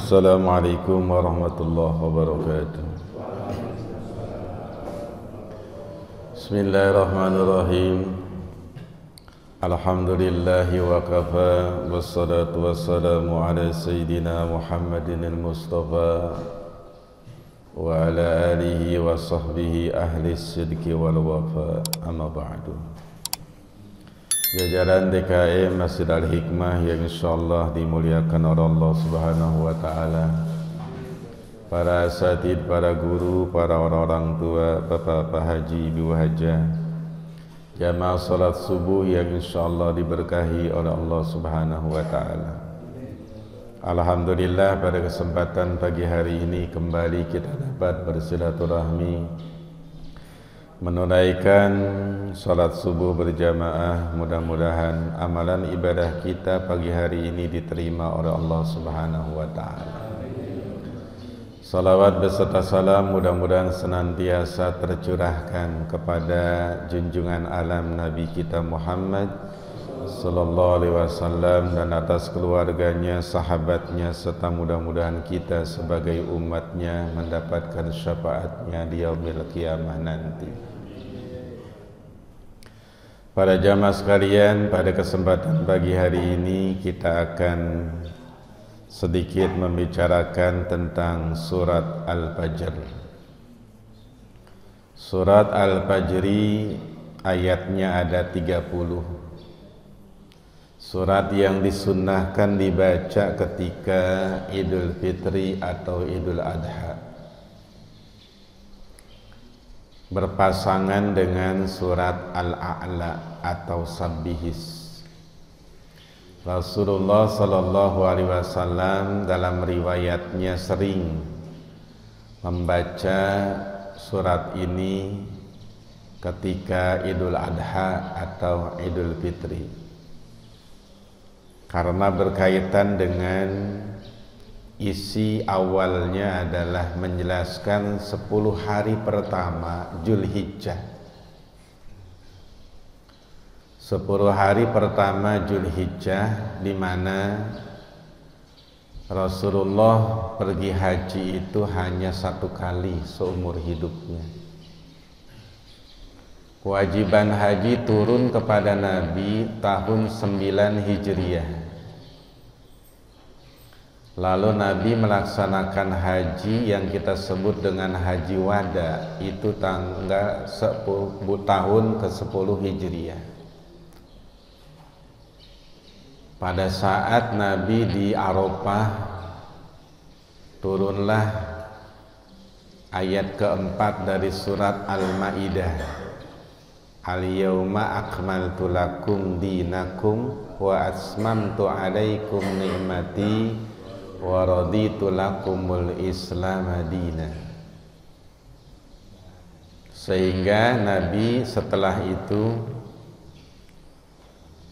Assalamualaikum warahmatullahi wabarakatuh. Bismillahirrahmanirrahim. Alhamdulillahi wa kafa, wassalatu wassalamu ala sayyidina Muhammadin al-Mustafa wa ala alihi wa sahbihi ahli sidqi wal wafa, amma ba'du. Jajaran DKM Masjid Al-Hikmah yang insyaallah dimuliakan oleh Allah Subhanahu wa taala. Para asatid, para guru, para orang-orang tua, bapak-bapak haji, ibu hajah, jamaah salat subuh yang insyaallah diberkahi oleh Allah Subhanahu wa taala. Alhamdulillah, pada kesempatan pagi hari ini kembali kita dapat bersilaturahmi, menunaikan salat subuh berjamaah. Mudah-mudahan amalan ibadah kita pagi hari ini diterima oleh Allah Subhanahu wa taala. Salawat beserta salam mudah-mudahan senantiasa tercurahkan kepada junjungan alam Nabi kita Muhammad sallallahu alaihi wasallam dan atas keluarganya, sahabatnya, serta mudah-mudahan kita sebagai umatnya mendapatkan syafaatnya di yaumil qiyamah nanti. Para jamaah sekalian, pada kesempatan pagi hari ini kita akan sedikit membicarakan tentang surat Al-Fajr. Surat Al-Fajri ayatnya ada 30. Surat yang disunnahkan dibaca ketika Idul Fitri atau Idul Adha, berpasangan dengan surat Al-A'la atau Sabbihis. Rasulullah sallallahu alaihi wasallam dalam riwayatnya sering membaca surat ini ketika Idul Adha atau Idul Fitri, karena berkaitan dengan isi awalnya adalah menjelaskan 10 hari pertama Zulhijjah. 10 hari pertama Zulhijjah, di mana Rasulullah pergi haji itu hanya 1 kali seumur hidupnya. Kewajiban haji turun kepada Nabi tahun 9 Hijriah. Lalu Nabi melaksanakan haji yang kita sebut dengan haji wada, itu tanggal 10 tahun ke-10 Hijriah. Pada saat Nabi di Arafah, turunlah ayat keempat dari surat Al-Maidah. Al-yawma akmaltu lakum dinakum wa atmamtu alaikum ni'mati wa raditu lakumul Islam madina. Sehingga Nabi setelah itu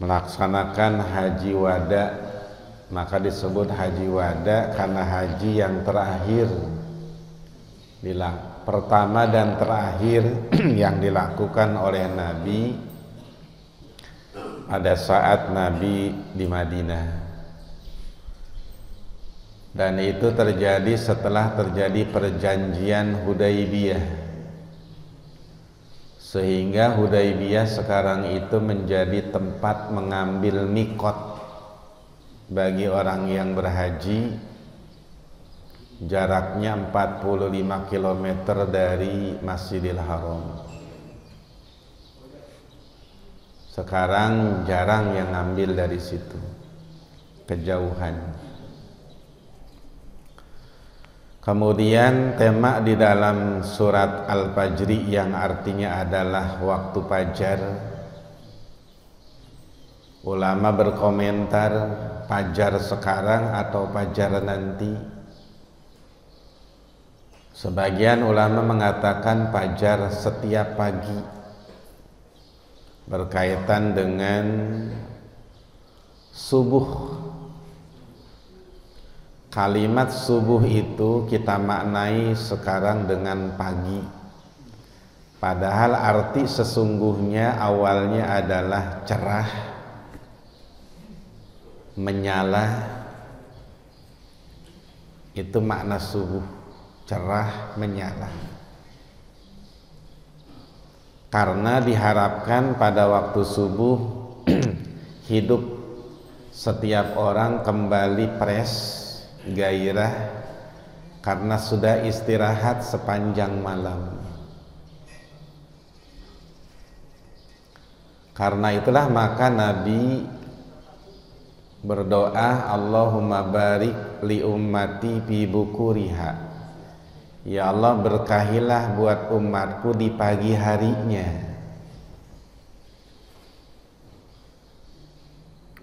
melaksanakan haji wada. Maka disebut haji wada karena haji yang terakhir, pertama dan terakhir yang dilakukan oleh Nabi pada saat Nabi di Madinah. Dan itu terjadi setelah terjadi perjanjian Hudaybiyah, sehingga Hudaybiyah sekarang itu menjadi tempat mengambil mikot bagi orang yang berhaji. Jaraknya 45 km dari Masjidil Haram. Sekarang jarang yang ngambil dari situ, kejauhan. Kemudian tema di dalam surat Al-Fajri yang artinya adalah waktu fajar. Ulama berkomentar fajar sekarang atau fajar nanti. Sebagian ulama mengatakan fajar setiap pagi, berkaitan dengan subuh. Kalimat subuh itu kita maknai sekarang dengan pagi, padahal arti sesungguhnya awalnya adalah cerah, menyala, Itu makna subuh, cerah menyala. Karena diharapkan pada waktu subuh hidup setiap orang kembali fresh, gairah, karena sudah istirahat sepanjang malam. Karena itulah maka Nabi berdoa, Allahumma barik li ummati fi bukuriha. Ya Allah, berkahilah buat umatku di pagi harinya.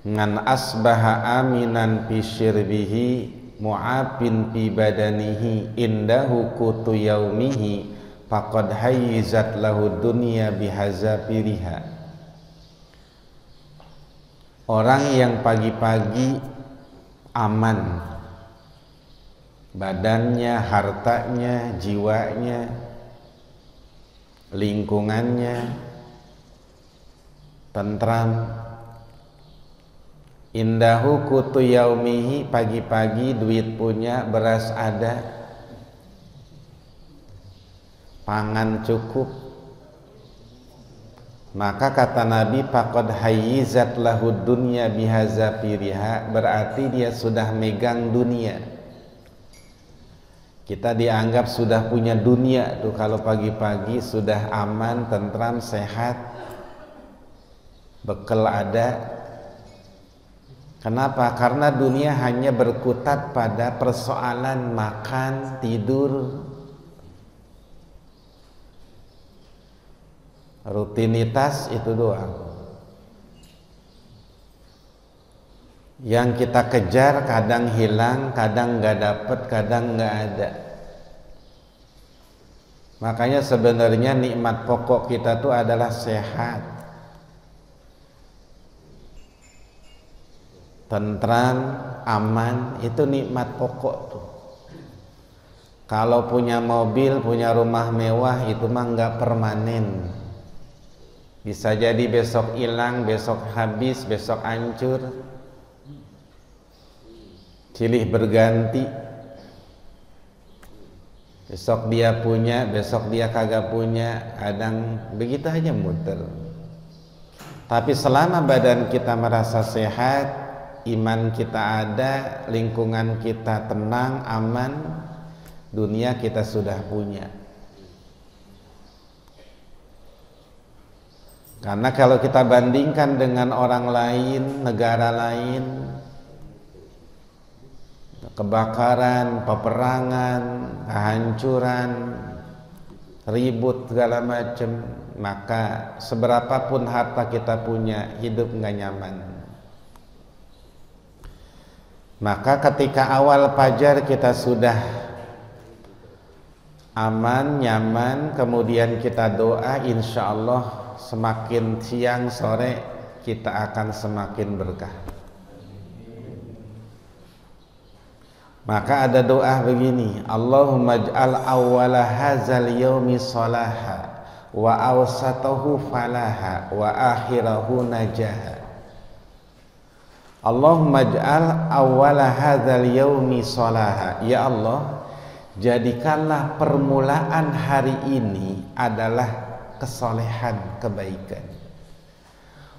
Ngan asbaha aminan fi syirbihi mu'afin fi badanihi indahu kutu yaumihi faqad hayyizat lahu dunya bihazafiriha. Orang yang pagi-pagi aman, badannya, hartanya, jiwanya, lingkungannya tentram. Indahu kutu yaumihi, pagi-pagi duit punya, beras ada, pangan cukup. Maka kata Nabi, faqad hayyizat lahu dunya bihazafiriha, berarti dia sudah megang dunia. Kita dianggap sudah punya dunia tuh kalau pagi-pagi sudah aman, tentram, sehat, bekal ada. Kenapa? Karena dunia hanya berkutat pada persoalan makan, tidur, rutinitas, itu doang. Yang kita kejar kadang hilang, kadang nggak dapet, kadang nggak ada. Makanya sebenarnya nikmat pokok kita tuh adalah sehat, tentram, aman. Itu nikmat pokok tuh. Kalau punya mobil, punya rumah mewah, itu mah nggak permanen. Bisa jadi besok hilang, besok habis, besok hancur, silih berganti. Besok dia punya, besok dia kagak punya, kadang begitu aja muter. Tapi selama badan kita merasa sehat, iman kita ada, lingkungan kita tenang, aman, dunia kita sudah punya. Karena kalau kita bandingkan dengan orang lain, negara lain, kebakaran, peperangan, kehancuran, ribut segala macam, maka seberapapun harta kita punya, hidup nggak nyaman. Maka ketika awal fajar kita sudah aman, nyaman, kemudian kita doa, insya Allah semakin siang sore kita akan semakin berkah. Maka ada doa begini, Allahumma ij'al awwala hadzal yaumi salaha wa awsatahu falaha wa akhirahu najaha. Allahumma ij'al awwala hadzal yaumi salaha. Ya Allah, jadikanlah permulaan hari ini adalah kesolehan, kebaikan.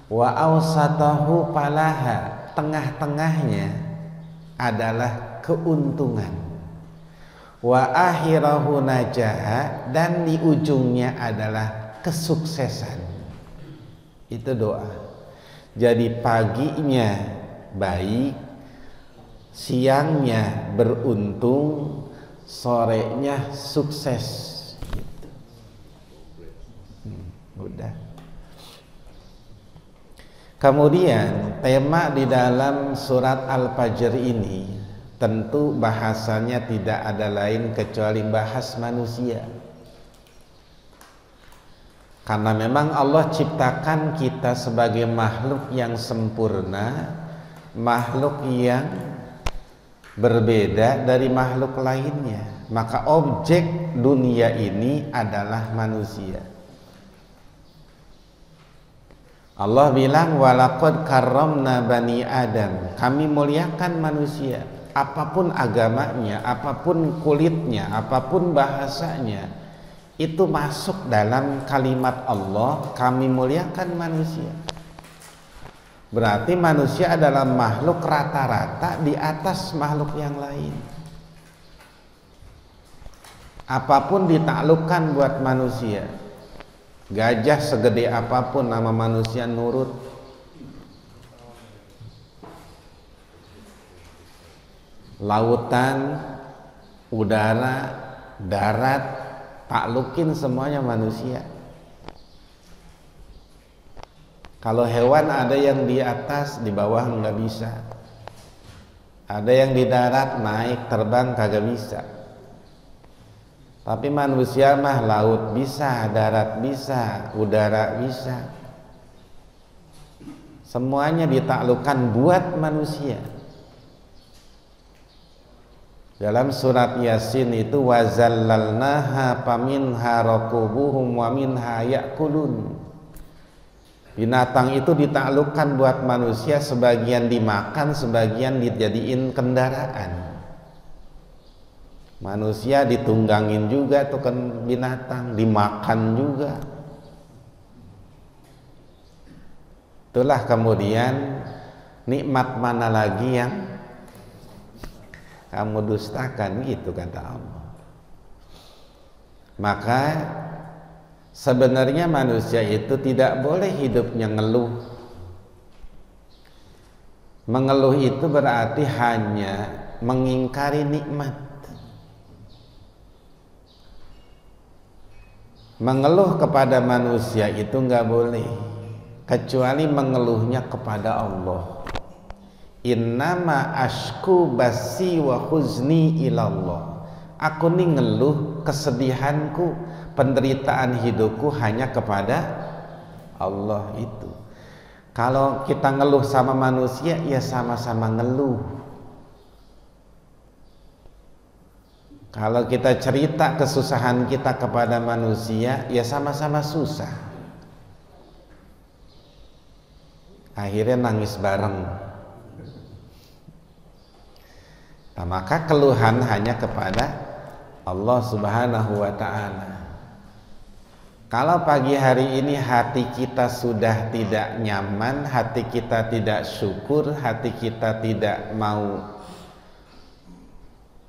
Wa awsatahu falaha, tengah-tengahnya adalah keuntungan. Wa akhirahu najaha, dan di ujungnya adalah kesuksesan. Itu doa. Jadi paginya baik, siangnya beruntung, sorenya sukses. Udah. Kemudian tema di dalam surat Al-Fajr ini tentu bahasanya tidak ada lain kecuali bahas manusia. Karena memang Allah ciptakan kita sebagai makhluk yang sempurna, makhluk yang berbeda dari makhluk lainnya. Maka objek dunia ini adalah manusia. Allah bilang walaqad karramna bani Adam, kami muliakan manusia. apapun agamanya, apapun kulitnya, apapun bahasanya, itu masuk dalam kalimat Allah, kami muliakan manusia. Berarti manusia adalah makhluk rata-rata di atas makhluk yang lain. Apapun ditaklukkan buat manusia. Gajah segede apapun nama manusia nurut. Lautan, udara, darat, taklukin semuanya manusia. Kalau hewan ada yang di atas, di bawah nggak bisa. Ada yang di darat, naik, terbang kagak bisa. Tapi manusia mah laut bisa, darat bisa, udara bisa. Semuanya ditaklukkan buat manusia. Dalam surat Yasin itu wazallalnaha faminha rakubuhum wa minha ya'kulun. Binatang itu ditaklukkan buat manusia, sebagian dimakan, sebagian dijadiin kendaraan. Manusia ditunggangin juga tuh kan binatang, dimakan juga. Itulah kemudian nikmat mana lagi yang kamu dustakan, gitu kata Allah. Maka sebenarnya manusia itu tidak boleh hidupnya ngeluh. Mengeluh itu berarti hanya mengingkari nikmat. Mengeluh kepada manusia itu nggak boleh, kecuali mengeluhnya kepada Allah. Innama ashku basi wa huzni ilallah. Aku nih ngeluh kesedihanku, penderitaan hidupku hanya kepada Allah itu. Kalau kita ngeluh sama manusia, ya sama-sama ngeluh. Kalau kita cerita kesusahan kita kepada manusia, ya sama-sama susah. Akhirnya nangis bareng. Nah, maka keluhan hanya kepada Allah Subhanahu wa ta'ala. Kalau pagi hari ini hati kita sudah tidak nyaman, hati kita tidak syukur, hati kita tidak mau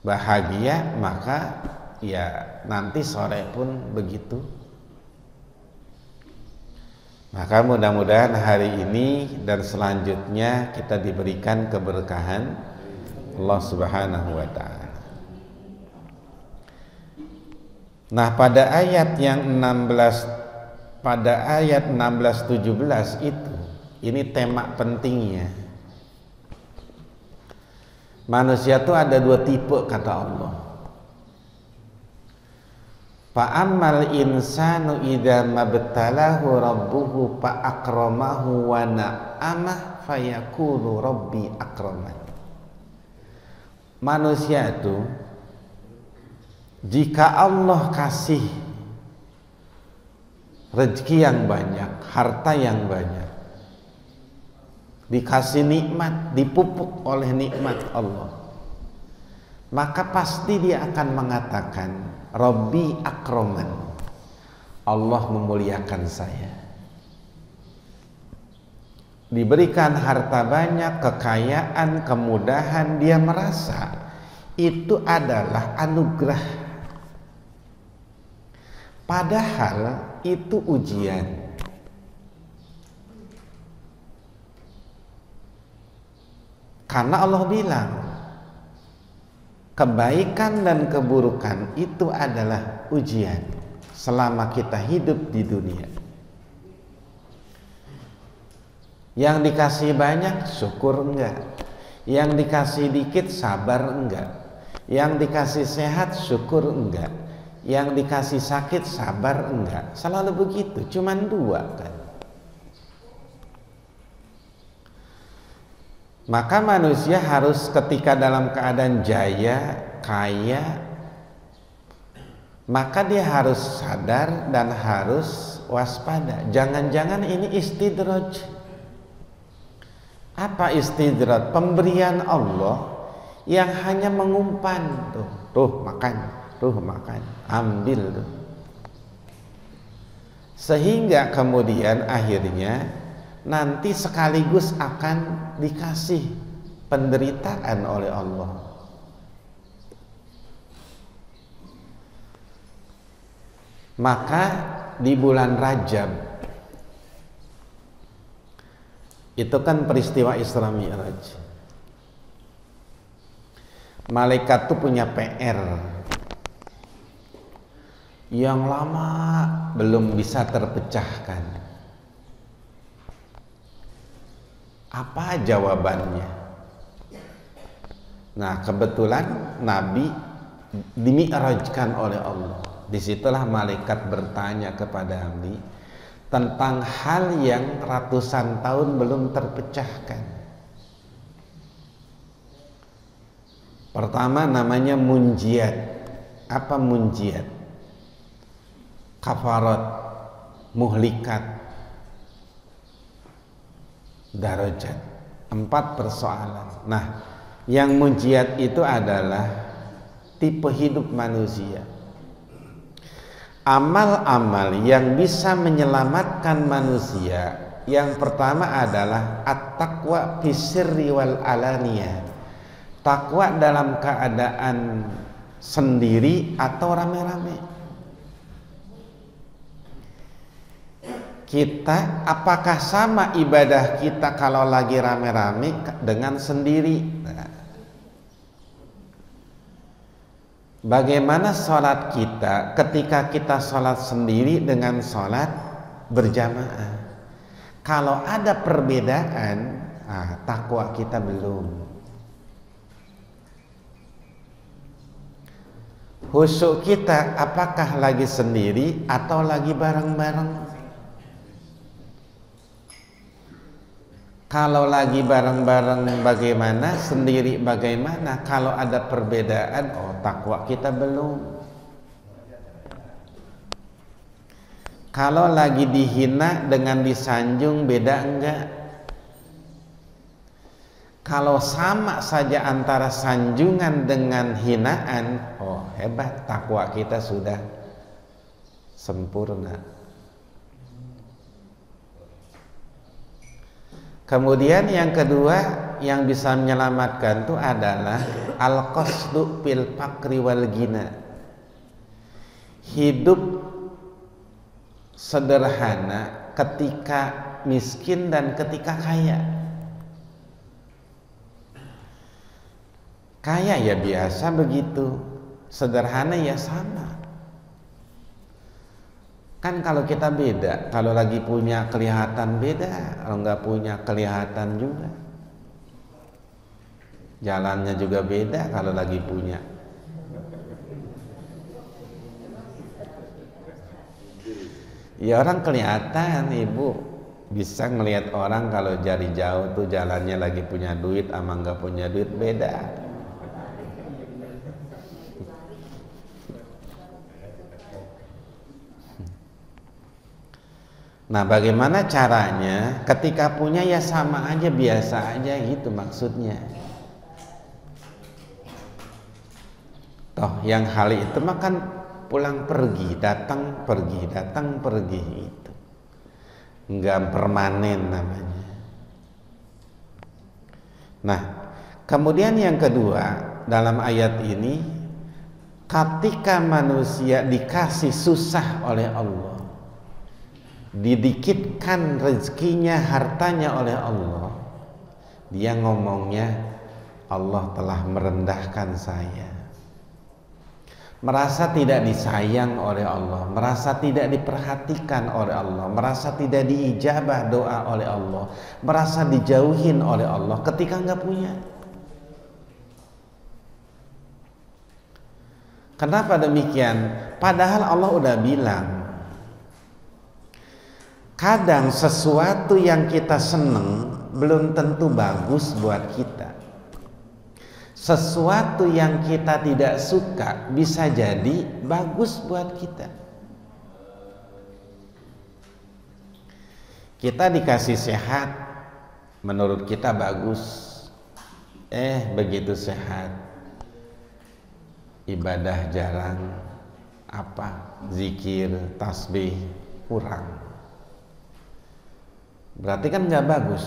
bahagia, maka ya nanti sore pun begitu. Maka mudah-mudahan hari ini dan selanjutnya kita diberikan keberkahan Allah Subhanahu wa ta'ala. Nah, pada ayat yang 16, pada ayat 16-17 itu, ini tema pentingnya. Manusia itu ada dua tipe kata Allah. Fa'ammal insanu idza mabtalahu rabbuhu fa'akramahu wa na'amah fayaqulu rabbi akraman. Manusia itu jika Allah kasih rezeki yang banyak, harta yang banyak, dikasih nikmat, dipupuk oleh nikmat Allah, maka pasti dia akan mengatakan Rabbi akraman, Allah memuliakan saya. Diberikan harta banyak, kekayaan, kemudahan, dia merasa itu adalah anugerah. Padahal itu ujian. Karena Allah bilang kebaikan dan keburukan itu adalah ujian selama kita hidup di dunia. Yang dikasih banyak syukur enggak, yang dikasih dikit sabar enggak, yang dikasih sehat syukur enggak, yang dikasih sakit sabar enggak. Selalu begitu, cuman dua kan. Maka manusia harus ketika dalam keadaan jaya, kaya, maka dia harus sadar dan harus waspada. Jangan-jangan ini istidraj. Apa istidraj? Pemberian Allah yang hanya mengumpan, tuh makan, ambil tuh. Sehingga kemudian akhirnya nanti sekaligus akan dikasih penderitaan oleh Allah. Maka di bulan Rajab itu kan peristiwa Isra Mi'raj. Malaikat tuh punya PR yang lama belum bisa terpecahkan. Apa jawabannya? Nah, kebetulan Nabi dimi'rajkan oleh Allah. Disitulah malaikat bertanya kepada Nabi tentang hal yang ratusan tahun belum terpecahkan. Pertama namanya munjiat. Apa munjiat? Kafarat, muhlikat, darajat. 4 persoalan. Nah, yang munjiat itu adalah tipe hidup manusia. Amal-amal yang bisa menyelamatkan manusia, yang pertama adalah at-taqwa fisirri wal alaniyah. Takwa dalam keadaan sendiri atau rame-rame. Kita apakah sama ibadah kita kalau lagi rame-rame dengan sendiri? Nah, bagaimana sholat kita ketika kita sholat sendiri dengan sholat berjamaah? Kalau ada perbedaan, takwa kita belum. Khusyuk kita apakah lagi sendiri atau lagi bareng-bareng? Kalau lagi bareng-bareng bagaimana, sendiri bagaimana? Kalau ada perbedaan, takwa kita belum. Kalau lagi dihina dengan disanjung, beda enggak? Kalau sama saja antara sanjungan dengan hinaan, hebat, takwa kita sudah sempurna. Kemudian yang kedua yang bisa menyelamatkan itu adalah al-qasdu fil faqri wal ghina. Hidup sederhana ketika miskin dan ketika kaya. Kaya ya biasa begitu, sederhana ya sama. Kan kalau kita beda, kalau lagi punya kelihatan beda, kalau nggak punya kelihatan juga. Jalannya juga beda kalau lagi punya. Ya orang kelihatan, ibu bisa ngelihat orang kalau dari jauh tuh jalannya lagi punya duit sama nggak punya duit beda. Nah, bagaimana caranya? Ketika punya ya sama aja, biasa aja gitu maksudnya. Toh yang hal itu mah kan pulang pergi, datang pergi itu. Enggak permanen namanya. Nah, kemudian yang kedua dalam ayat ini, ketika manusia dikasih susah oleh Allah, didikitkan rezekinya, hartanya oleh Allah, dia ngomongnya, Allah telah merendahkan saya. Merasa tidak disayang oleh Allah, merasa tidak diperhatikan oleh Allah, merasa tidak diijabah doa oleh Allah, merasa dijauhin oleh Allah ketika nggak punya. Kenapa demikian? Padahal Allah udah bilang, kadang sesuatu yang kita seneng belum tentu bagus buat kita. Sesuatu yang kita tidak suka bisa jadi bagus buat kita. Kita dikasih sehat, menurut kita bagus. Begitu sehat, ibadah jarang, zikir, tasbih kurang. Berarti kan nggak bagus.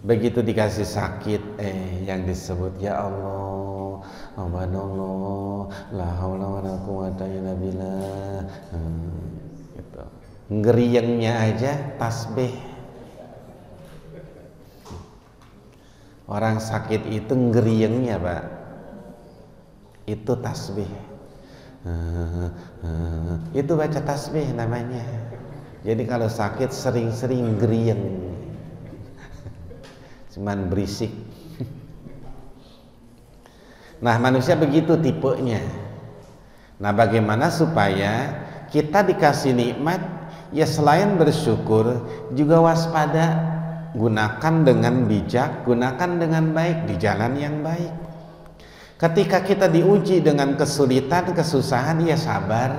Begitu dikasih sakit, yang disebut ya Allah, Subhanallah, la haula wala quwata illa billah. Gitu. Ngeriyengnya aja tasbih. Orang sakit itu ngeriyengnya, Pak, itu tasbih. Itu baca tasbih namanya. Jadi kalau sakit sering-sering ngeriyeng, cuman berisik. Nah, manusia begitu tipenya. Nah, bagaimana supaya kita dikasih nikmat, ya selain bersyukur juga waspada, gunakan dengan bijak, gunakan dengan baik, di jalan yang baik. Ketika kita diuji dengan kesulitan, kesusahan, ya sabar,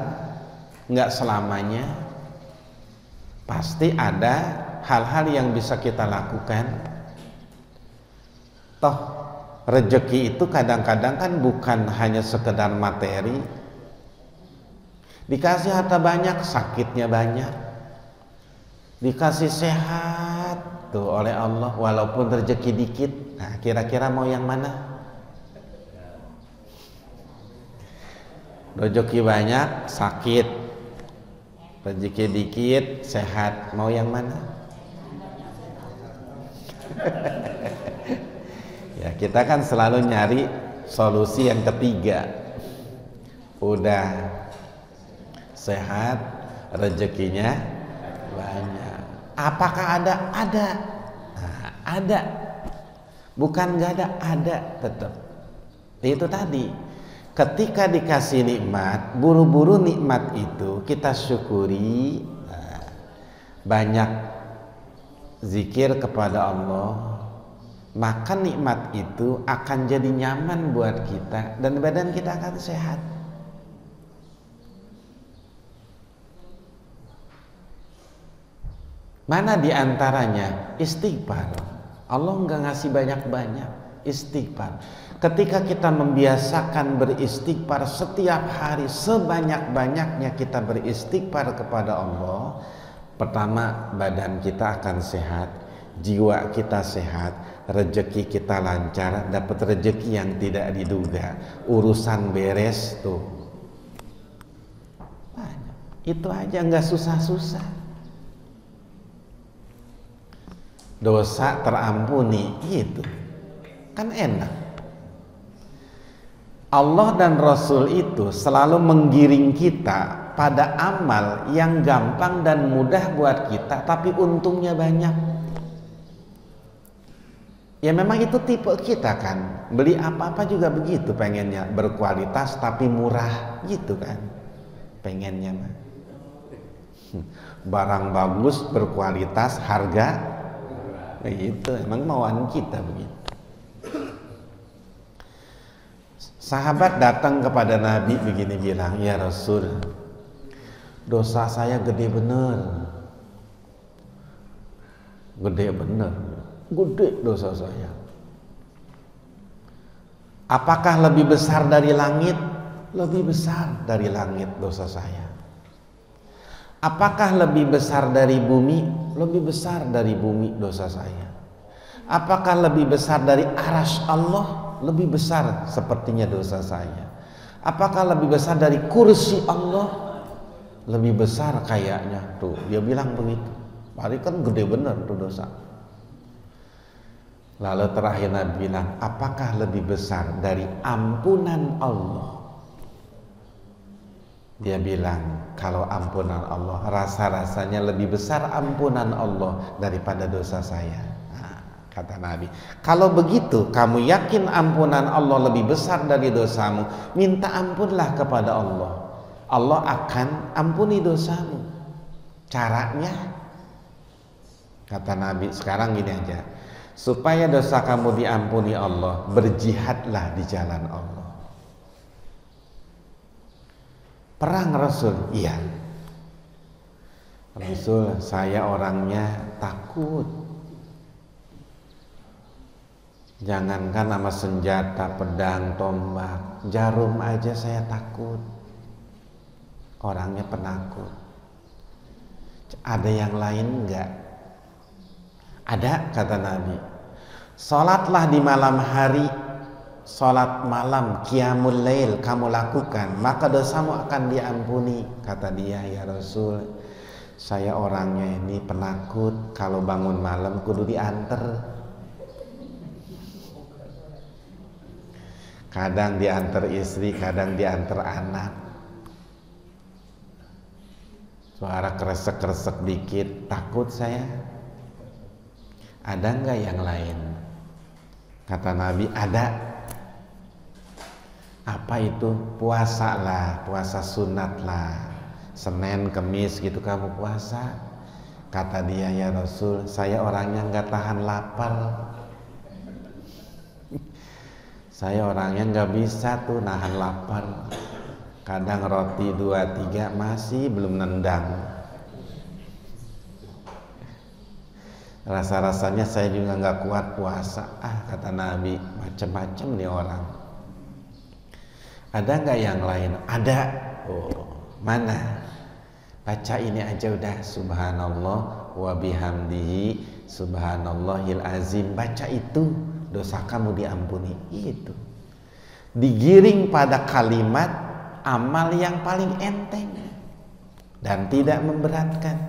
nggak selamanya. Pasti ada hal-hal yang bisa kita lakukan. Toh rezeki itu kadang-kadang kan bukan hanya sekedar materi. Dikasih harta banyak, sakitnya banyak. Dikasih sehat tuh oleh Allah, walaupun rezeki dikit. Nah, kira-kira mau yang mana? Rezeki banyak, sakit. Rezeki dikit, sehat. Mau yang mana? Ya, kita kan selalu nyari solusi yang ketiga. Udah sehat, rezekinya banyak. Apakah ada? Ada. Nah, ada. Bukan nggak ada tetap. Itu tadi. Ketika dikasih nikmat, buru-buru nikmat itu kita syukuri. Nah, banyak zikir kepada Allah, maka nikmat itu akan jadi nyaman buat kita dan badan kita akan sehat. Mana diantaranya? Istighfar. Allah nggak ngasih banyak-banyak, istighfar. Ketika kita membiasakan beristighfar setiap hari, sebanyak-banyaknya kita beristighfar kepada Allah, pertama badan kita akan sehat, jiwa kita sehat, rezeki kita lancar, dapat rezeki yang tidak diduga, urusan beres tuh. Banyak. Itu aja, nggak susah-susah. Dosa terampuni, gitu. Kan enak. Allah dan Rasul itu selalu menggiring kita pada amal yang gampang dan mudah buat kita, tapi untungnya banyak. Ya memang itu tipe kita kan. Beli apa-apa juga begitu, pengennya berkualitas tapi murah, gitu kan. Pengennya mah. Barang bagus, berkualitas, harga, begitu. Emang mauan kita begitu. Sahabat datang kepada Nabi begini bilang, ya Rasul, dosa saya gede bener. Gede bener. Gede dosa saya. Apakah lebih besar dari langit? Lebih besar dari langit dosa saya. Apakah lebih besar dari bumi? Lebih besar dari bumi dosa saya. Apakah lebih besar dari arasy Allah? Lebih besar sepertinya dosa saya. Apakah lebih besar dari kursi Allah? Lebih besar kayaknya. Tuh, dia bilang begitu. Hari kan gede bener tuh dosa. Lalu terakhir Nabi bilang, apakah lebih besar dari ampunan Allah? Dia bilang, kalau ampunan Allah, rasa-rasanya lebih besar ampunan Allah daripada dosa saya. Kata Nabi, kalau begitu kamu yakin ampunan Allah lebih besar dari dosamu, minta ampunlah kepada Allah. Allah akan ampuni dosamu. Caranya, kata Nabi, sekarang gini aja, supaya dosa kamu diampuni Allah, berjihadlah di jalan Allah. Perang Rasul, iya. Rasul, saya orangnya takut. Jangankan sama senjata, pedang, tombak, jarum aja saya takut. Orangnya penakut. Ada yang lain enggak? Ada, kata Nabi. Sholatlah di malam hari, sholat malam, qiyamul lail kamu lakukan, maka dosamu akan diampuni. Kata dia, ya Rasul, saya orangnya ini penakut, kalau bangun malam kudu diantar. Kadang diantar istri, kadang diantar anak. Suara kresek-kresek dikit, takut saya. Ada enggak yang lain? Kata Nabi, ada. Apa itu? Puasa lah, puasa sunat lah. Senin, Kemis gitu kamu puasa. Kata dia, ya Rasul, saya orangnya enggak tahan lapar. Saya orangnya nggak bisa tuh nahan lapar. Kadang roti 2-3 masih belum nendang. Rasa-rasanya saya juga nggak kuat puasa. Kata Nabi, macam-macam nih orang. Ada nggak yang lain? Ada. Oh, mana? Baca ini aja udah. Subhanallah wa bihamdihi subhanallahil azim. Baca itu, dosa kamu diampuni. Itu digiring pada kalimat amal yang paling enteng dan tidak memberatkan.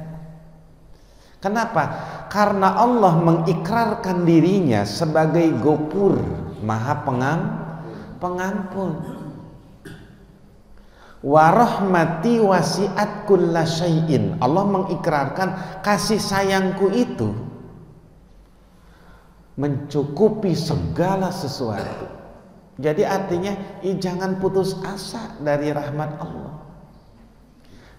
Kenapa? Karena Allah mengikrarkan dirinya sebagai Ghafur, Maha Pengampun. Wa rahmati wasi'at kulla syai'in. Allah mengikrarkan kasih sayangku itu mencukupi segala sesuatu. Jadi artinya jangan putus asa dari rahmat Allah.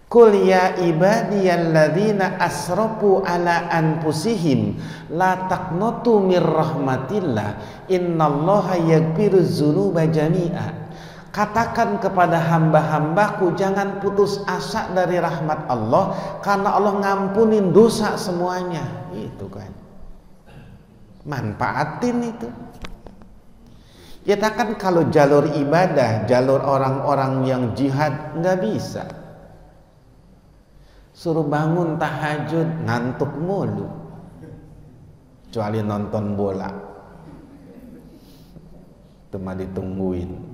Qul ya ibadiyalladzina asrafu ala anfusihim la taqnatu mir rahmatillah innallaha yaghfiruz dzunuba jami'a. Katakan kepada hamba-hambaku, jangan putus asa dari rahmat Allah, karena Allah ngampunin dosa semuanya. Itu kan, manfaatin itu. Kita kan kalau jalur ibadah, jalur orang-orang yang jihad nggak bisa. Suruh bangun tahajud, ngantuk mulu. Kecuali nonton bola, cuma ditungguin.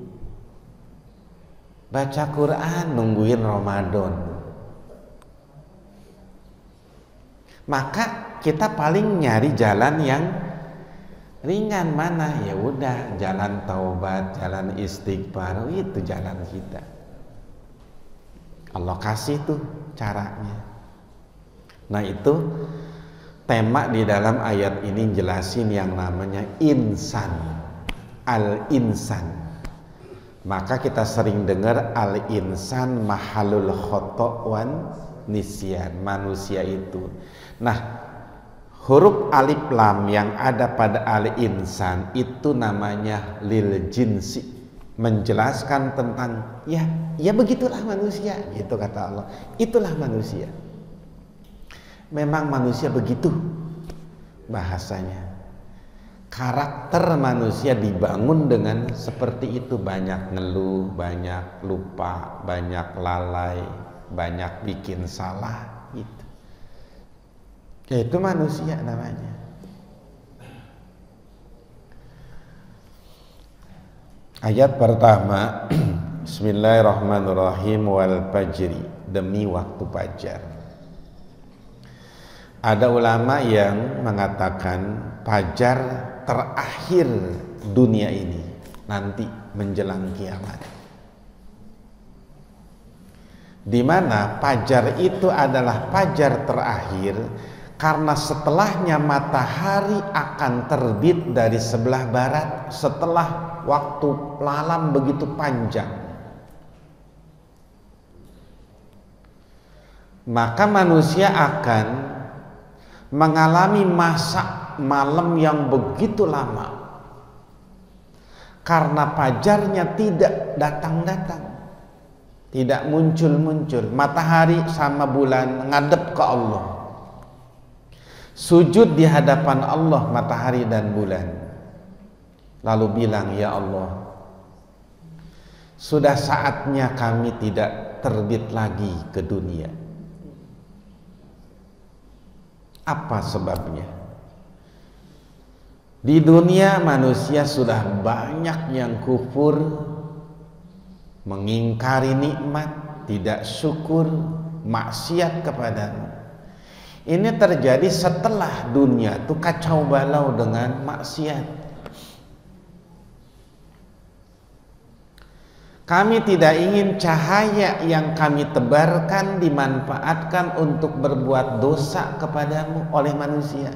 Baca Quran, nungguin Ramadan. Maka kita paling nyari jalan yang ringan. Mana? Ya udah, jalan taubat, jalan istighfar, itu jalan kita. Allah kasih tuh caranya. Nah, itu tema di dalam ayat ini jelasin yang namanya insan, al-insan. Maka kita sering dengar al-insan mahalul khoto' wan nisyan, manusia itu. Nah, huruf alif lam yang ada pada al-insan itu namanya lil jinsi, menjelaskan tentang ya begitulah manusia, itu kata Allah. Itulah manusia. Memang manusia begitu bahasanya. Karakter manusia dibangun dengan seperti itu, banyak ngeluh, banyak lupa, banyak lalai, banyak bikin salah gitu. Itu manusia namanya. Ayat pertama, Bismillahirrahmanirrahim, wal fajri, demi waktu fajar. Ada ulama yang mengatakan fajar terakhir dunia ini, nanti menjelang kiamat. Di mana fajar itu adalah fajar terakhir, karena setelahnya matahari akan terbit dari sebelah barat setelah waktu malam begitu panjang. Maka manusia akan mengalami masa malam yang begitu lama karena fajarnya tidak datang-datang, tidak muncul-muncul. Matahari sama bulan ngadep ke Allah, sujud di hadapan Allah matahari dan bulan. lalu bilang, ya Allah, sudah saatnya kami tidak terbit lagi ke dunia. Apa sebabnya? Di dunia manusia sudah banyak yang kufur, mengingkari nikmat, tidak syukur, maksiat kepadamu. Ini terjadi setelah dunia itu kacau balau dengan maksiat. Kami tidak ingin cahaya yang kami tebarkan dimanfaatkan untuk berbuat dosa kepadamu oleh manusia.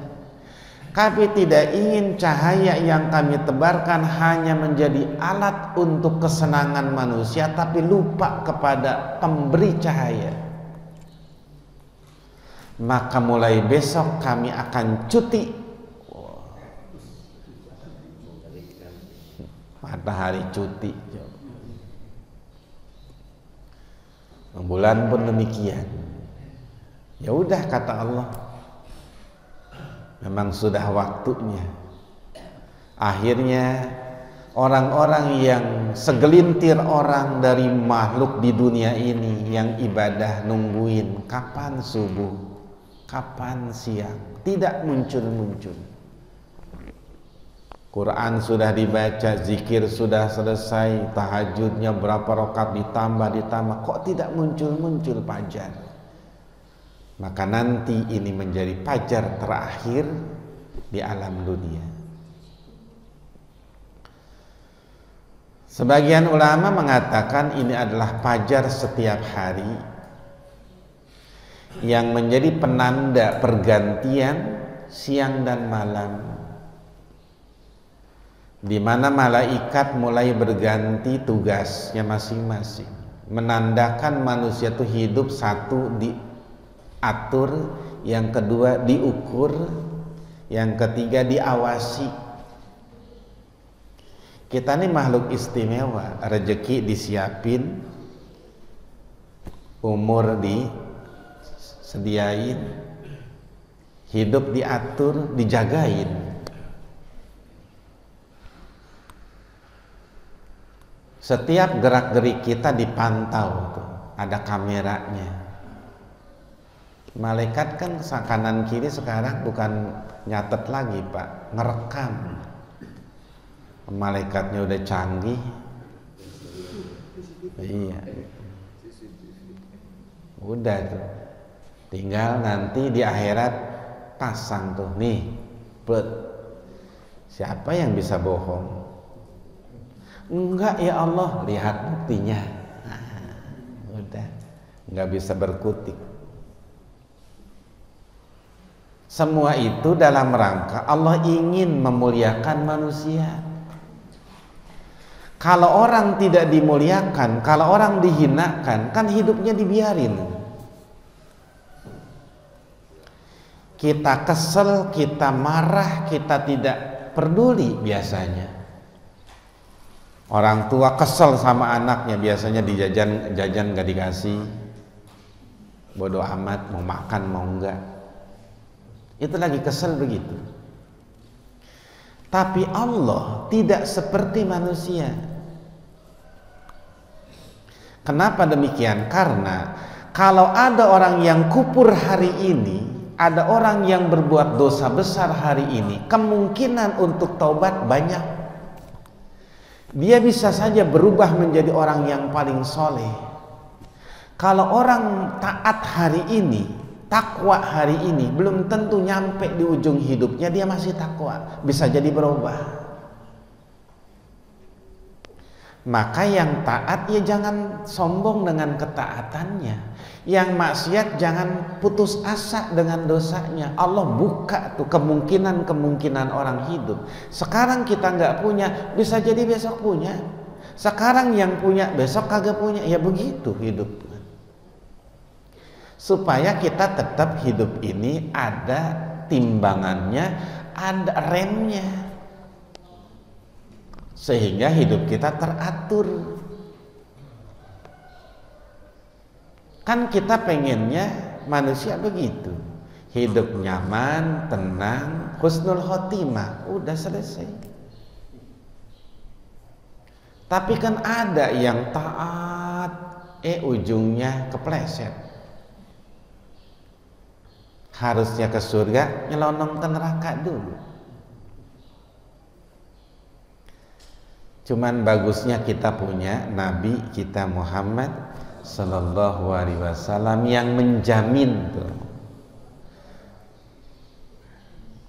Kami tidak ingin cahaya yang kami tebarkan hanya menjadi alat untuk kesenangan manusia, tapi lupa kepada pemberi cahaya. Maka mulai besok kami akan cuti. Matahari cuti. Bulan pun demikian. Ya udah, kata Allah, memang sudah waktunya. Akhirnya orang-orang yang segelintir orang dari makhluk di dunia ini yang ibadah nungguin kapan subuh, kapan siang, tidak muncul-muncul. Quran sudah dibaca, zikir sudah selesai, tahajudnya berapa rakaat ditambah, kok tidak muncul-muncul fajar? Maka nanti ini menjadi fajar terakhir di alam dunia. Sebagian ulama mengatakan ini adalah fajar setiap hari yang menjadi penanda pergantian siang dan malam, di mana malaikat mulai berganti tugasnya masing-masing, menandakan manusia itu hidup, satu diatur, yang kedua diukur, yang ketiga diawasi. Kita ini makhluk istimewa, rezeki disiapin, umur disediain, hidup diatur, dijagain. Setiap gerak-gerik kita dipantau tuh, ada kameranya. Malaikat kan kanan kiri sekarang bukan nyatet lagi, Pak, ngerekam. Malaikatnya udah canggih. Iya. Udah tuh. Tinggal nanti di akhirat pasang tuh, nih, put. Siapa yang bisa bohong? Enggak ya Allah, lihat buktinya. Udah, nggak bisa berkutik. Semua itu dalam rangka Allah ingin memuliakan manusia. Kalau orang tidak dimuliakan, kalau orang dihinakan, kan hidupnya dibiarin. Kita kesel, kita marah, kita tidak peduli biasanya. Orang tua kesel sama anaknya, biasanya jajan gak dikasih, bodoh amat, mau makan mau enggak, itu lagi kesel begitu. Tapi Allah tidak seperti manusia. Kenapa demikian? Karena kalau ada orang yang kufur hari ini, ada orang yang berbuat dosa besar hari ini, kemungkinan untuk taubat banyak. Dia bisa saja berubah menjadi orang yang paling soleh. Kalau orang taat hari ini, takwa hari ini, belum tentu nyampe di ujung hidupnya dia masih takwa, bisa jadi berubah. Maka yang taat ya jangan sombong dengan ketaatannya, yang maksiat jangan putus asa dengan dosanya. Allah buka tuh kemungkinan orang hidup. Sekarang kita nggak punya, bisa jadi besok punya. Sekarang yang punya, besok kagak punya. Ya begitu hidup. Supaya kita tetap hidup ini ada timbangannya, ada remnya, sehingga hidup kita teratur. Kan kita pengennya manusia begitu, hidup nyaman, tenang, husnul khotimah, udah selesai. Tapi kan ada yang taat, ujungnya kepleset. Harusnya ke surga, nyelonong ke neraka dulu. Cuman bagusnya kita punya Nabi kita Muhammad Sallallahu Alaihi Wasallam yang menjamin tuh.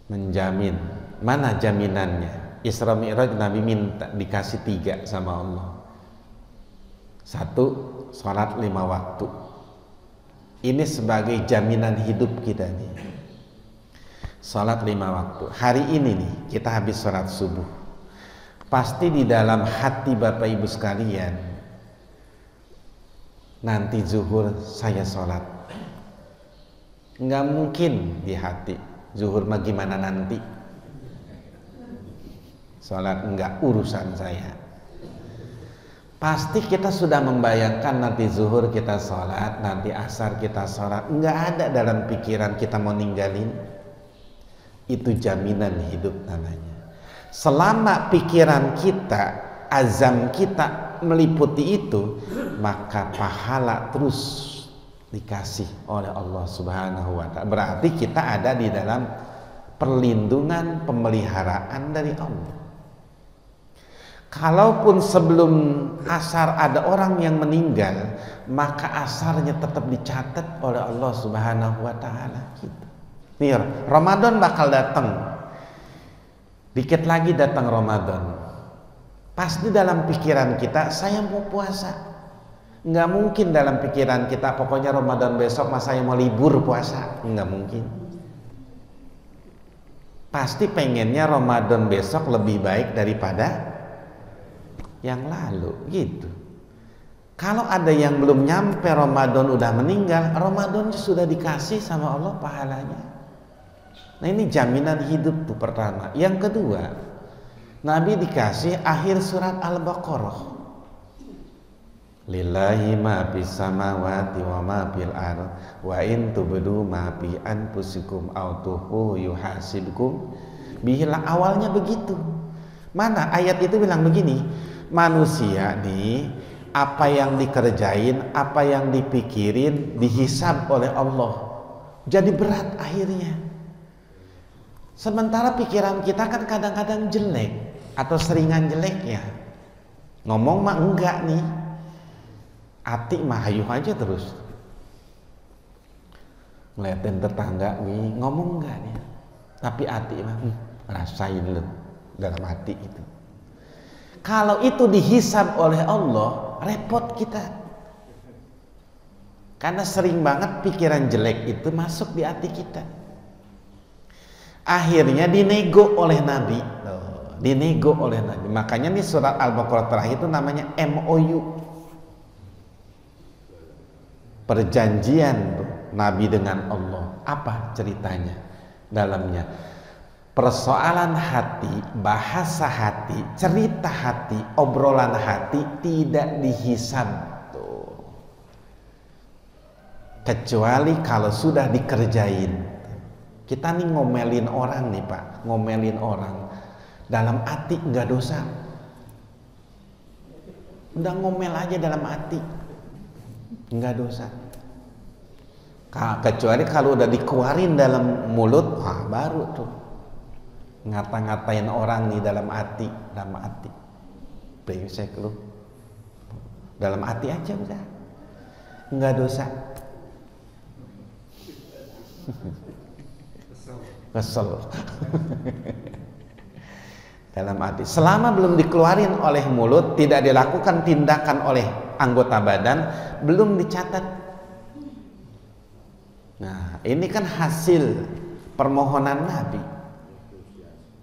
Menjamin. Mana jaminannya? Isra Mi'raj Nabi minta dikasih 3 sama Allah. 1, sholat 5 waktu. Ini sebagai jaminan hidup kita nih. Sholat 5 waktu. Hari ini nih kita habis sholat subuh. Pasti di dalam hati Bapak Ibu sekalian, nanti zuhur saya sholat. Nggak mungkin di hati zuhur mah gimana nanti. Sholat enggak urusan saya. Pasti kita sudah membayangkan nanti zuhur kita sholat, nanti asar kita sholat. Enggak ada dalam pikiran kita mau ninggalin. Itu jaminan hidup namanya. Selama pikiran kita, azam kita meliputi itu, maka pahala terus dikasih oleh Allah Subhanahu wa Ta'ala. Berarti kita ada di dalam perlindungan, pemeliharaan dari Allah. Kalaupun sebelum asar ada orang yang meninggal, maka asarnya tetap dicatat oleh Allah Subhanahu wa Ta'ala. Gitu. Nih, Ramadan bakal datang. Dikit lagi datang Ramadan. Pasti dalam pikiran kita, saya mau puasa. Nggak mungkin dalam pikiran kita, pokoknya Ramadan besok mas saya mau libur puasa. Nggak mungkin. Pasti pengennya Ramadan besok lebih baik daripada yang lalu, gitu. Kalau ada yang belum nyampe Ramadan udah meninggal, Ramadan sudah dikasih sama Allah pahalanya. Nah ini jaminan hidup tuh pertama. Yang kedua, Nabi dikasih akhir surat Al-Baqarah. Lillahi ma fis samawati wa ma fil ardh wa in tubdu ma fi anfusikum aw tukhfu yuhasibkum bihi. Awalnya begitu. Mana ayat itu bilang begini, manusia nih apa yang dikerjain, apa yang dipikirin dihisab oleh Allah. Jadi berat akhirnya. Sementara pikiran kita kan kadang-kadang jelek atau seringan jeleknya. Ngomong mah enggak nih. Ati mah hayuh aja terus. Ngeliatin tetangga nih, ngomong enggak nih. Tapi ati mah rasain lu dalam hati itu. Kalau itu dihisab oleh Allah, repot kita. Karena sering banget pikiran jelek itu masuk di hati kita. Akhirnya dinego oleh Nabi. Dinego oleh Nabi. Makanya nih surat Al-Baqarah terakhir itu namanya MOU. Perjanjian Nabi dengan Allah. Apa ceritanya dalamnya? Persoalan hati, bahasa hati, cerita hati, obrolan hati tidak dihisab. Kecuali kalau sudah dikerjain. Kita nih ngomelin orang nih Pak, ngomelin orang. Dalam hati nggak dosa. Udah ngomel aja dalam hati, nggak dosa. Kecuali kalau udah dikeluarin dalam mulut, baru tuh ngata-ngatain orang nih dalam hati, brengsek lu. Dalam hati aja udah, nggak dosa. Kesel. Dalam hati. Selama belum dikeluarin oleh mulut, tidak dilakukan tindakan oleh anggota badan, belum dicatat. Nah, ini kan hasil permohonan Nabi.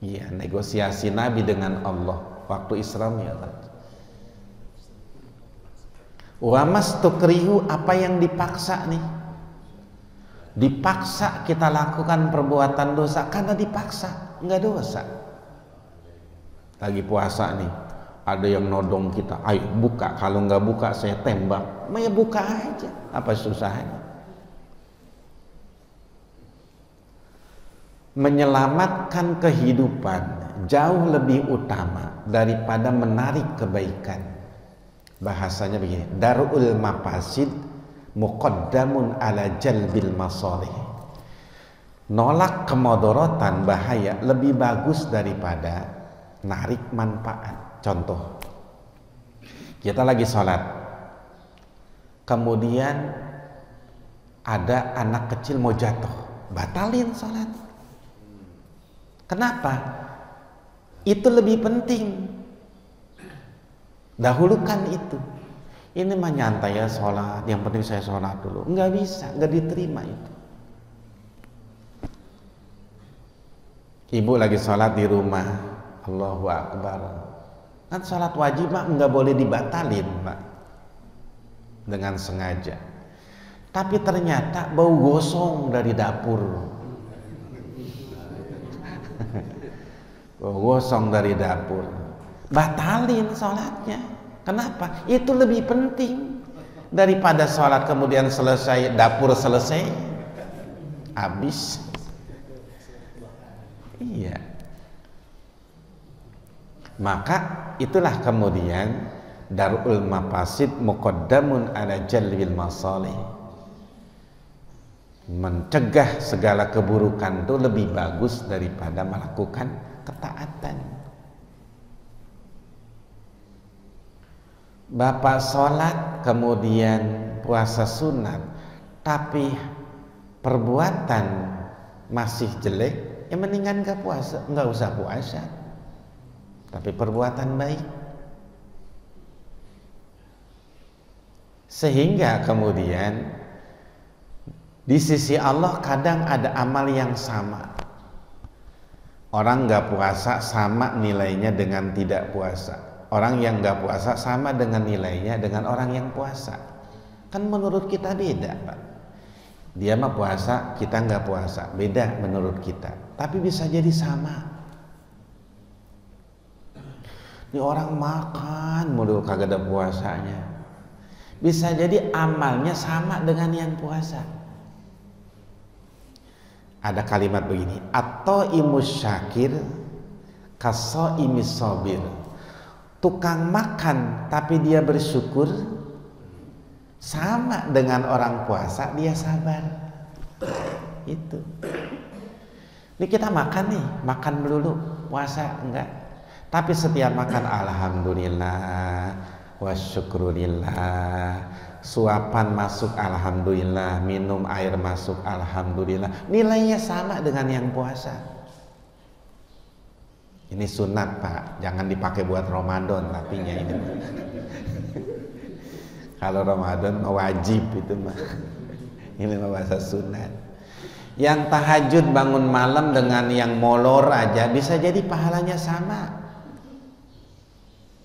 Iya, negosiasi Nabi dengan Allah waktu Isra Mi'raj. Wa mastukrihu, apa yang dipaksa nih? Dipaksa kita lakukan perbuatan dosa karena dipaksa, nggak dosa. Lagi puasa nih, ada yang nodong kita, ayo buka, kalau nggak buka saya tembak. Ya buka aja, apa susahnya? Menyelamatkan kehidupan jauh lebih utama daripada menarik kebaikan. Bahasanya begini, darul mafasid muqaddamun ala jalbil masalih. Nolak kemudaratan, bahaya, lebih bagus daripada narik manfaat. Contoh, kita lagi sholat, kemudian ada anak kecil mau jatuh, batalin sholat. Kenapa? Itu lebih penting, dahulukan itu. Ini mah nyantai ya sholat, yang penting saya sholat dulu. Nggak bisa, nggak diterima itu. Ibu lagi sholat di rumah, Allahu Akbar. Kan sholat wajib mah nggak boleh dibatalin, Pak, dengan sengaja. Tapi ternyata bau gosong dari dapur. Bau gosong dari dapur. Batalin sholatnya. Kenapa? Itu lebih penting daripada sholat kemudian selesai, dapur selesai, habis. Iya. Maka itulah kemudian darul mafasid muqaddamun ala jalbil masalih. Mencegah segala keburukan itu lebih bagus daripada melakukan ketaatan. Bapak sholat kemudian puasa sunat, tapi perbuatan masih jelek, ya mendingan nggak puasa, nggak usah puasa. Tapi perbuatan baik, sehingga kemudian di sisi Allah kadang ada amal yang sama. Orang nggak puasa sama nilainya dengan tidak puasa. Orang yang nggak puasa sama dengan nilainya dengan orang yang puasa. Kan menurut kita beda, Pak. Dia mah puasa, kita nggak puasa, beda menurut kita. Tapi bisa jadi sama. Ini orang makan mulu kagak ada puasanya. Bisa jadi amalnya sama dengan yang puasa. Ada kalimat begini, at-thaimus syakir kas-shaimis sabir. Tukang makan tapi dia bersyukur sama dengan orang puasa, dia sabar. Itu. Ini kita makan nih, makan melulu, puasa enggak. Tapi setiap makan alhamdulillah wa syukurillah, suapan masuk alhamdulillah, minum air masuk alhamdulillah, nilainya sama dengan yang puasa. Ini sunat, Pak, jangan dipakai buat Ramadan tapinya ini. Kalau Ramadan wajib itu mah. Ini mah bahasa sunat. Yang tahajud bangun malam dengan yang molor aja bisa jadi pahalanya sama.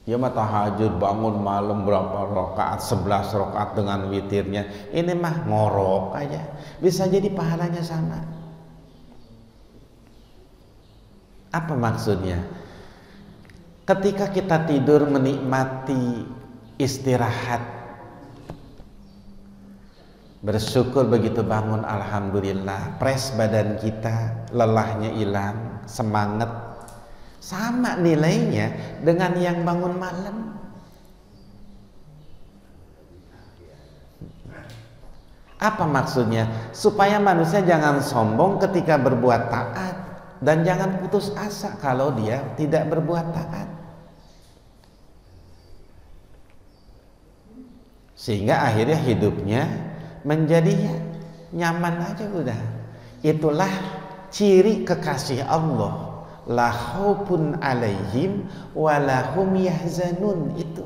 Dia mah tahajud bangun malam berapa rakaat, 11 rakaat dengan witirnya. Ini mah ngorok aja. Bisa jadi pahalanya sama. Apa maksudnya? Ketika kita tidur menikmati istirahat, bersyukur begitu bangun alhamdulillah, pres badan kita, lelahnya hilang, semangat, sama nilainya dengan yang bangun malam. Apa maksudnya? Supaya manusia jangan sombong ketika berbuat taat, dan jangan putus asa kalau dia tidak berbuat taat, sehingga akhirnya hidupnya menjadi nyaman aja udah. Itulah ciri kekasih Allah, la khaufun alaihim wa lahum yahzanun. Itu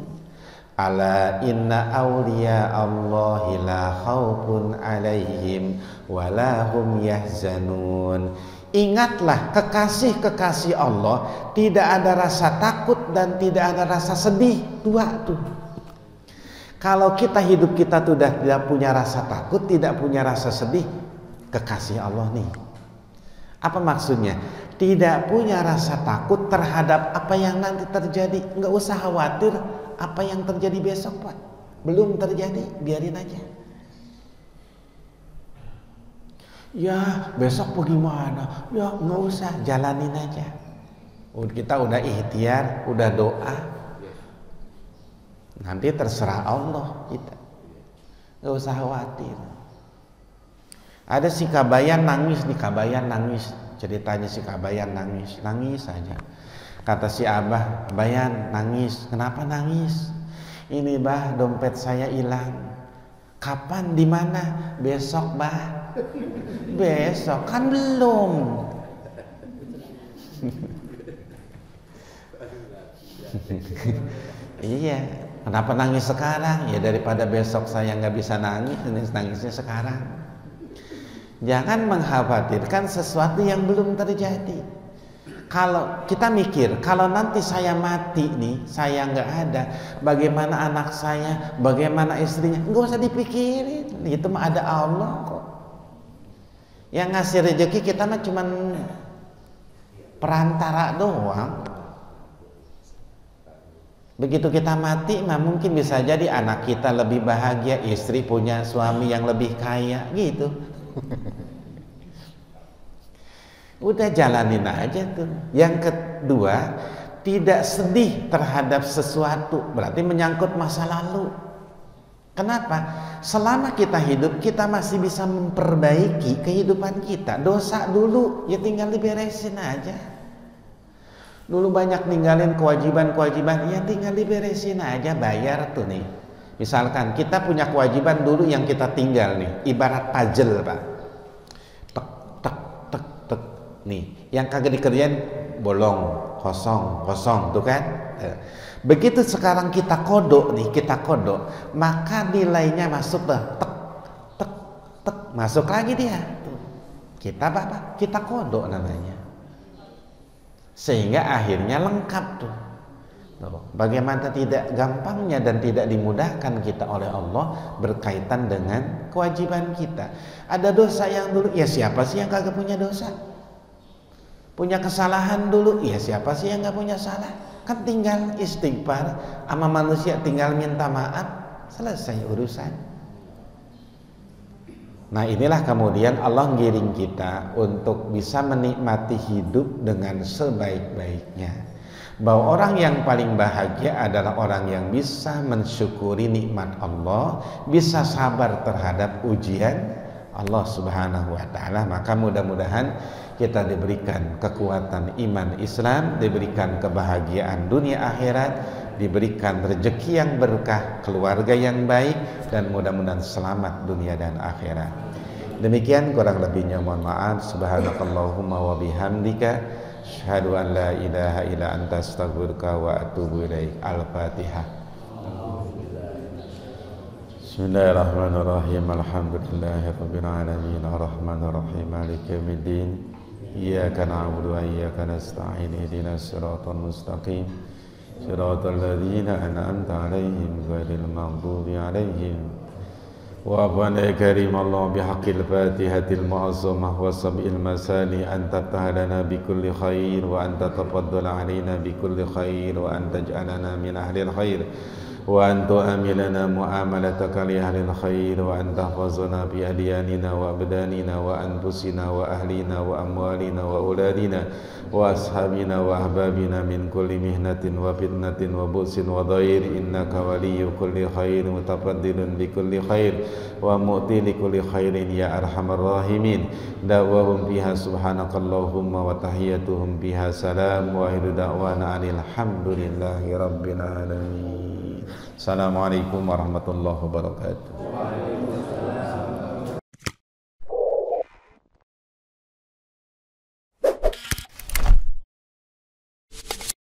ala inna awliya Allahi la khaufun alaihim wa lahum yahzanun. Ingatlah, kekasih-kekasih Allah tidak ada rasa takut dan tidak ada rasa sedih. Dua tuh. Kalau kita hidup kita sudah tidak punya rasa takut, tidak punya rasa sedih, kekasih Allah nih. Apa maksudnya? Tidak punya rasa takut terhadap apa yang nanti terjadi. Nggak usah khawatir apa yang terjadi besok, Pak. Belum terjadi, biarin aja. Ya besok bagaimana? Ya nggak usah, jalanin aja. Kita udah ikhtiar, udah doa, nanti terserah Allah kita, nggak usah khawatir. Ada si Kabayan nangis, di Kabayan nangis, ceritanya si Kabayan nangis saja. Kata si Abah, Bayan nangis, kenapa nangis? Ini bah, dompet saya hilang. Kapan, di mana? Besok bah. Besok kan belum. Iya, kenapa nangis sekarang? Ya daripada besok saya nggak bisa nangis, nangisnya sekarang. Jangan mengkhawatirkan sesuatu yang belum terjadi. Kalau kita mikir, kalau nanti saya mati nih, saya nggak ada, bagaimana anak saya, bagaimana istrinya, nggak usah dipikirin. Itu mah ada Allah kok. Yang ngasih rezeki kita mah cuman perantara doang. Begitu kita mati mah mungkin bisa jadi anak kita lebih bahagia, istri punya suami yang lebih kaya gitu. Udah jalanin aja tuh. Yang kedua, tidak sedih terhadap sesuatu, berarti menyangkut masa lalu. Kenapa? Selama kita hidup, kita masih bisa memperbaiki kehidupan kita. Dosa dulu ya tinggal diberesin aja. Dulu banyak ninggalin kewajiban-kewajiban, ya tinggal diberesin aja, bayar tuh nih. Misalkan kita punya kewajiban dulu yang kita tinggal nih, ibarat puzzle Pak. Tek, tek, tek, tek. Nih, yang kagak dikerjain bolong, kosong tuh kan. Begitu sekarang kita kodok nih, maka nilainya masuk tuh, tek, tek, tek, masuk lagi dia. Tuh. Kita apa? Kita kodok namanya. Sehingga akhirnya lengkap tuh. Bagaimana tidak gampangnya dan tidak dimudahkan kita oleh Allah berkaitan dengan kewajiban kita. Ada dosa yang dulu, ya siapa sih yang kagak punya dosa? Punya kesalahan dulu, ya siapa sih yang gak punya salah? Kan tinggal istighfar sama manusia, tinggal minta maaf, selesai urusan. Nah inilah kemudian Allah ngiring kita untuk bisa menikmati hidup dengan sebaik-baiknya. Bahwa orang yang paling bahagia adalah orang yang bisa mensyukuri nikmat Allah, bisa sabar terhadap ujian Allah Subhanahu wa Ta'ala. Maka mudah-mudahan kita diberikan kekuatan iman Islam, diberikan kebahagiaan dunia akhirat, diberikan rezeki yang berkah, keluarga yang baik, dan mudah-mudahan selamat dunia dan akhirat. Demikian kurang lebihnya mohon maaf. Subhanakallahumma wa bihamdika asyhadu an la ilaha illa anta astaghfiruka wa atubu ilaik. Al-Fatihah. Bismillahirrahmanirrahim. Alhamdulillahirabbil alamin arrahmanir rahim maliki yaumiddin. Iyyaka na'budu wa iyyaka nasta'in ihdinas siratal mustaqim siratal ladzina an'amta 'alaihim ghairil maghdubi 'alaihim wa'afana karim Allah bihaqqil fatihatil mu'azzamah wa sab'il masani anta tahdana bikulli khair wa anta tafaddal 'alaina bikulli khair wa anta ja'alana min ahlil khair wa anta amilana mu'amalataka li ahlil khair wa anta hafazana bi adyanina wa abdanina wa anfusina wa ahlina wa amwalina wa auladina wa ashabina wa ahbabina min kulli mihnatin wa fitnatin wa bu'sin wa dhair innaka waliyyu kulli khair mutafaddilun bi kulli khair wa mu'ti li kulli khairin ya arhamar rahimin. Da'wahum fiha subhanakallahumma wa tahiyyatuhum fiha salam wa akhiru da'wana alhamdulillahi rabbil alamin. Assalamualaikum warahmatullahi wabarakatuh.